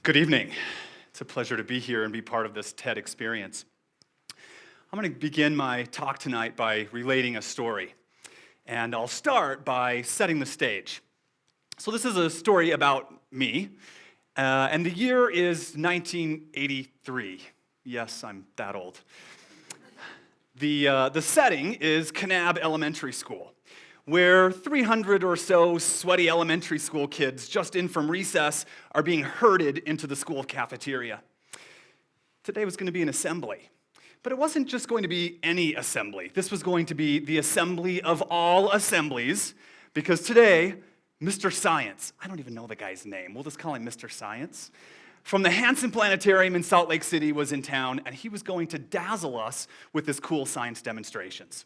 Good evening. It's a pleasure to be here and be part of this TED experience. I'm going to begin my talk tonight by relating a story. And I'll start by setting the stage. So this is a story about me, and the year is 1983. Yes, I'm that old. The setting is Kanab Elementary School, where 300 or so sweaty elementary school kids just in from recess are being herded into the school cafeteria. Today was going to be an assembly, but it wasn't just going to be any assembly. This was going to be the assembly of all assemblies, because today, Mr. Science, I don't even know the guy's name, we'll just call him Mr. Science, from the Hansen Planetarium in Salt Lake City was in town, and he was going to dazzle us with his cool science demonstrations.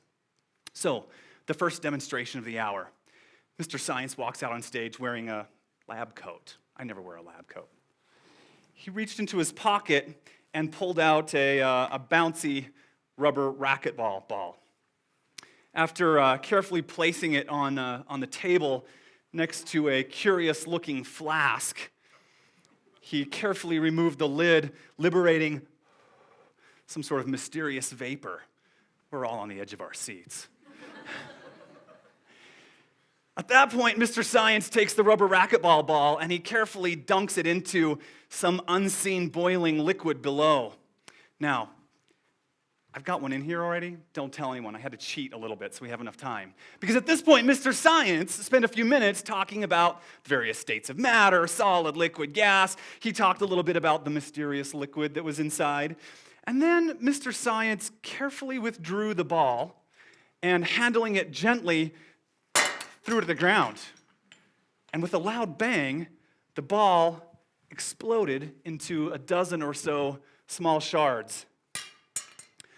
So, the first demonstration of the hour. Mr. Science walks out on stage wearing a lab coat. I never wear a lab coat. He reached into his pocket and pulled out a bouncy rubber racquetball ball. After carefully placing it on the table next to a curious-looking flask, he carefully removed the lid, liberating some sort of mysterious vapor. We're all on the edge of our seats. At that point, Mr. Science takes the rubber racquetball ball and he carefully dunks it into some unseen boiling liquid below. Now, I've got one in here already. Don't tell anyone. I had to cheat a little bit so we have enough time. Because at this point, Mr. Science spent a few minutes talking about various states of matter, solid, liquid, gas. He talked a little bit about the mysterious liquid that was inside. And then Mr. Science carefully withdrew the ball and, handling it gently, threw it to the ground. And with a loud bang, the ball exploded into a dozen or so small shards.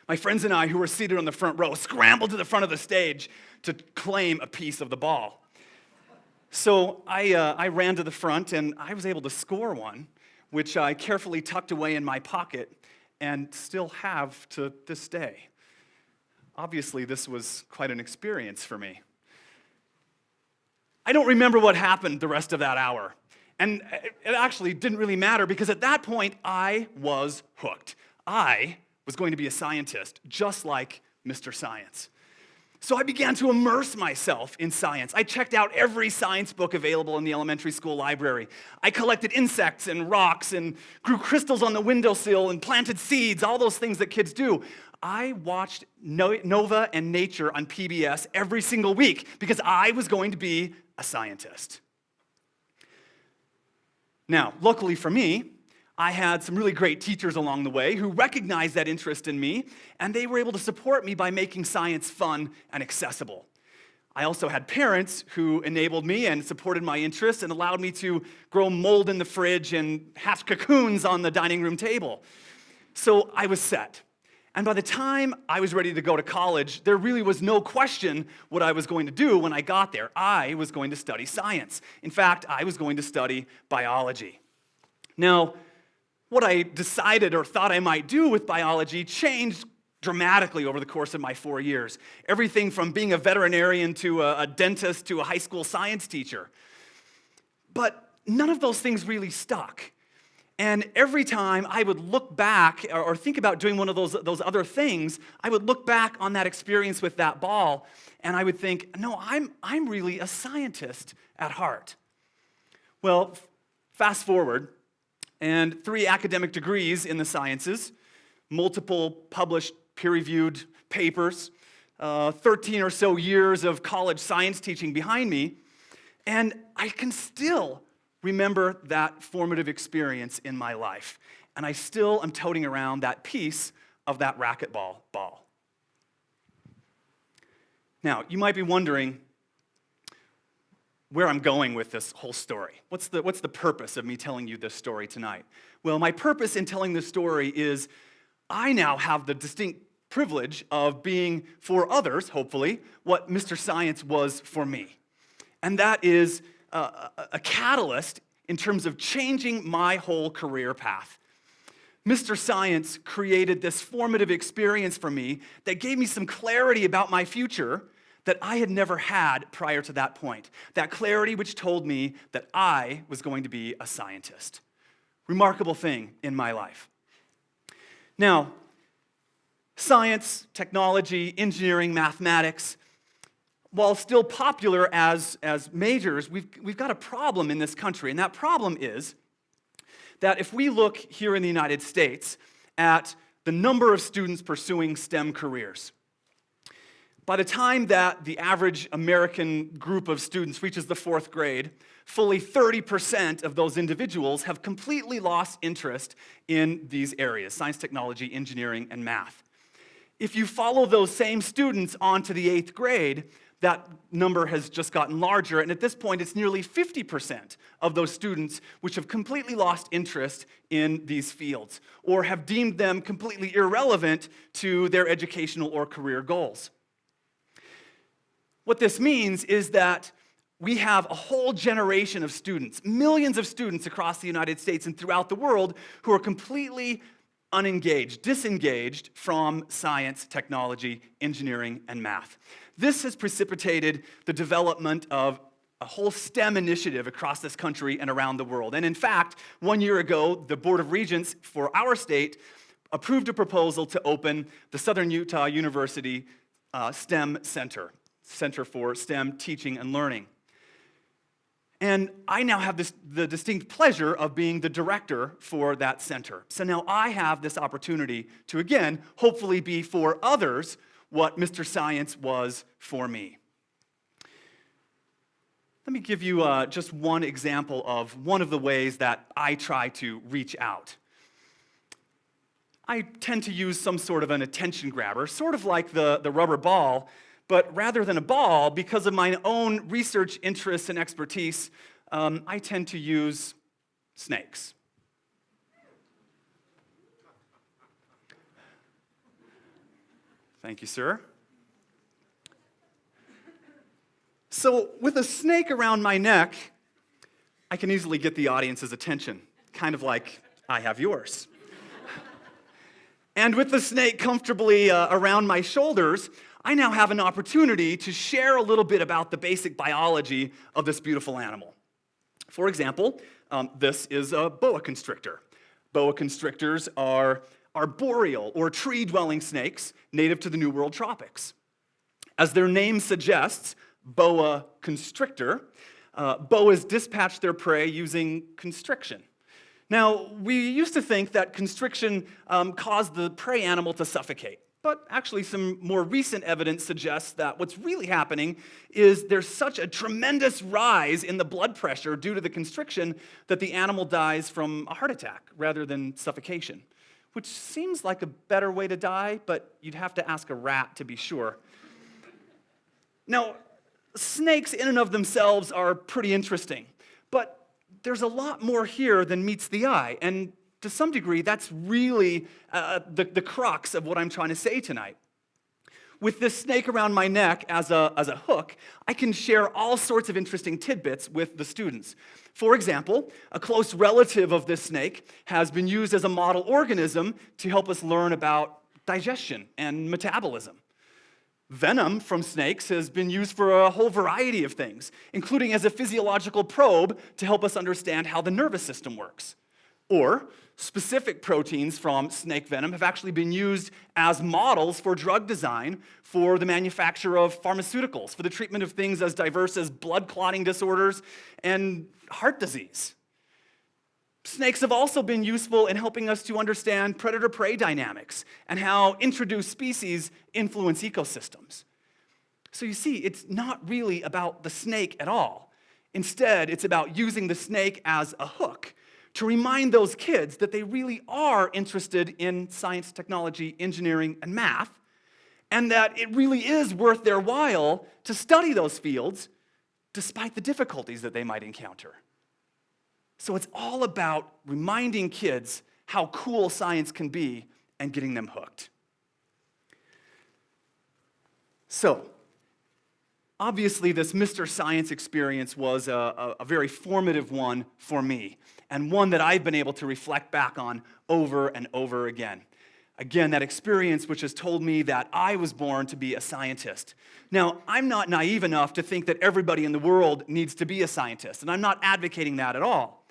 My friends and I, who were seated on the front row, scrambled to the front of the stage to claim a piece of the ball. So I ran to the front, and I was able to score one, which I carefully tucked away in my pocket and still have to this day. Obviously, this was quite an experience for me. I don't remember what happened the rest of that hour. And it actually didn't really matter, because at that point, I was hooked. I was going to be a scientist, just like Mr. Science. So I began to immerse myself in science. I checked out every science book available in the elementary school library. I collected insects and rocks and grew crystals on the windowsill and planted seeds, all those things that kids do. I watched Nova and Nature on PBS every single week because I was going to be a scientist. Now, luckily for me, I had some really great teachers along the way who recognized that interest in me, and they were able to support me by making science fun and accessible. I also had parents who enabled me and supported my interests and allowed me to grow mold in the fridge and hatch cocoons on the dining room table. So I was set. And by the time I was ready to go to college, there really was no question what I was going to do when I got there. I was going to study science. In fact, I was going to study biology. Now, what I decided or thought I might do with biology changed dramatically over the course of my 4 years. Everything from being a veterinarian to a dentist to a high school science teacher. But none of those things really stuck. And every time I would look back or think about doing one of those other things, I would look back on that experience with that ball, and I would think, no, I'm really a scientist at heart. Well, fast forward, and 3 academic degrees in the sciences, multiple published peer-reviewed papers, 13 or so years of college science teaching behind me, and I can still remember that formative experience in my life. And I still am toting around that piece of that racquetball ball. Now, you might be wondering where I'm going with this whole story. What's the purpose of me telling you this story tonight? Well, my purpose in telling this story is I now have the distinct privilege of being for others, hopefully, what Mr. Science was for me. And that is a catalyst in terms of changing my whole career path. Mr. Science created this formative experience for me that gave me some clarity about my future that I had never had prior to that point. That clarity which told me that I was going to be a scientist. Remarkable thing in my life. Now, science, technology, engineering, mathematics, while still popular as majors, we've got a problem in this country, and that problem is that if we look here in the United States at the number of students pursuing STEM careers, by the time that the average American group of students reaches the 4th grade, fully 30% of those individuals have completely lost interest in these areas, science, technology, engineering, and math. If you follow those same students on to the 8th grade, that number has just gotten larger, and at this point, it's nearly 50% of those students which have completely lost interest in these fields, or have deemed them completely irrelevant to their educational or career goals. What this means is that we have a whole generation of students, millions of students across the United States and throughout the world, who are completely unengaged, disengaged from science, technology, engineering, and math. This has precipitated the development of a whole STEM initiative across this country and around the world. And in fact, 1 year ago, the Board of Regents for our state approved a proposal to open the Southern Utah University STEM Center, Center for STEM Teaching and Learning. And I now have the distinct pleasure of being the director for that center. So now I have this opportunity to, again, hopefully be for others what Mr. Science was for me. Let me give you just one example of one of the ways that I try to reach out. I tend to use some sort of an attention grabber, sort of like the rubber ball, but rather than a ball, because of my own research interests and expertise, I tend to use snakes. Thank you, sir. So with a snake around my neck, I can easily get the audience's attention, kind of like I have yours. And with the snake comfortably around my shoulders, I now have an opportunity to share a little bit about the basic biology of this beautiful animal. For example, this is a boa constrictor. Boa constrictors are arboreal or tree-dwelling snakes native to the New World tropics. As their name suggests, boa constrictor, boas dispatch their prey using constriction. Now, we used to think that constriction caused the prey animal to suffocate. But actually, some more recent evidence suggests that what's really happening is there's such a tremendous rise in the blood pressure due to the constriction that the animal dies from a heart attack rather than suffocation, which seems like a better way to die, but you'd have to ask a rat to be sure. Now, snakes in and of themselves are pretty interesting, but there's a lot more here than meets the eye, and to some degree, that's really the crux of what I'm trying to say tonight. With this snake around my neck as a hook, I can share all sorts of interesting tidbits with the students. For example, a close relative of this snake has been used as a model organism to help us learn about digestion and metabolism. Venom from snakes has been used for a whole variety of things, including as a physiological probe to help us understand how the nervous system works. Or specific proteins from snake venom have actually been used as models for drug design for the manufacture of pharmaceuticals, for the treatment of things as diverse as blood clotting disorders and heart disease. Snakes have also been useful in helping us to understand predator-prey dynamics and how introduced species influence ecosystems. So you see, it's not really about the snake at all. Instead, it's about using the snake as a hook to remind those kids that they really are interested in science, technology, engineering, and math, and that it really is worth their while to study those fields despite the difficulties that they might encounter. So it's all about reminding kids how cool science can be and getting them hooked. So, obviously, this Mr. Science experience was a very formative one for me, and one that I've been able to reflect back on over and over again. Again, that experience which has told me that I was born to be a scientist. Now, I'm not naive enough to think that everybody in the world needs to be a scientist, and I'm not advocating that at all.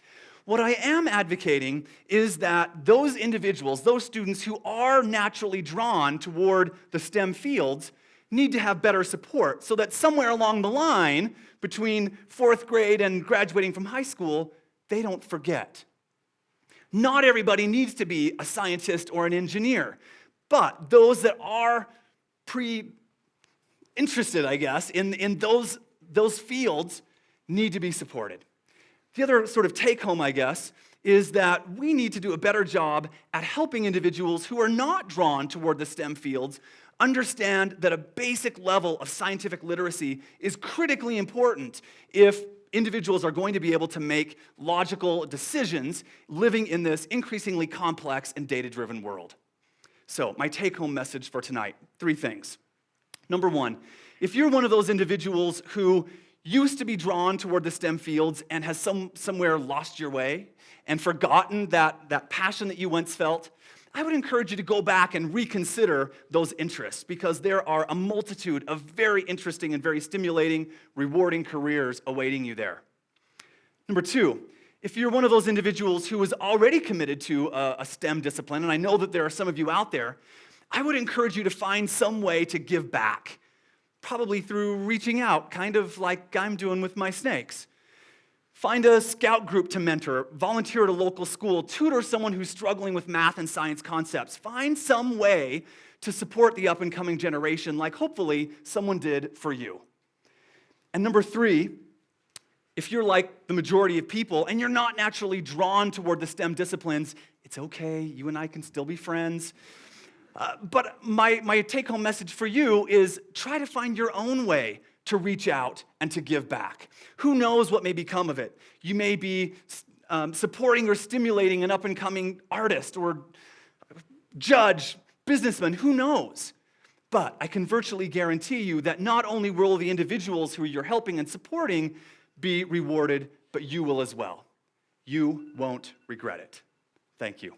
What I am advocating is that those individuals, those students who are naturally drawn toward the STEM fields, need to have better support so that somewhere along the line, between 4th grade and graduating from high school, they don't forget. Not everybody needs to be a scientist or an engineer, but those that are interested, I guess, in those fields need to be supported. The other sort of take-home, I guess, is that we need to do a better job at helping individuals who are not drawn toward the STEM fields understand that a basic level of scientific literacy is critically important if individuals are going to be able to make logical decisions living in this increasingly complex and data-driven world. So, my take-home message for tonight, 3 things. Number 1, if you're one of those individuals who used to be drawn toward the STEM fields and has somewhere lost your way and forgotten that passion that you once felt, I would encourage you to go back and reconsider those interests, because there are a multitude of very interesting and very stimulating, rewarding careers awaiting you there. Number 2, if you're one of those individuals who is already committed to a STEM discipline, and I know that there are some of you out there, I would encourage you to find some way to give back, probably through reaching out, kind of like I'm doing with my snakes. Find a scout group to mentor, volunteer at a local school, tutor someone who's struggling with math and science concepts. Find some way to support the up-and-coming generation like hopefully someone did for you. And number 3, if you're like the majority of people and you're not naturally drawn toward the STEM disciplines, it's okay, you and I can still be friends. But my take-home message for you is try to find your own way to reach out and to give back. Who knows what may become of it? You may be supporting or stimulating an up-and-coming artist or judge, businessman, who knows? But I can virtually guarantee you that not only will the individuals who you're helping and supporting be rewarded, but you will as well. You won't regret it. Thank you.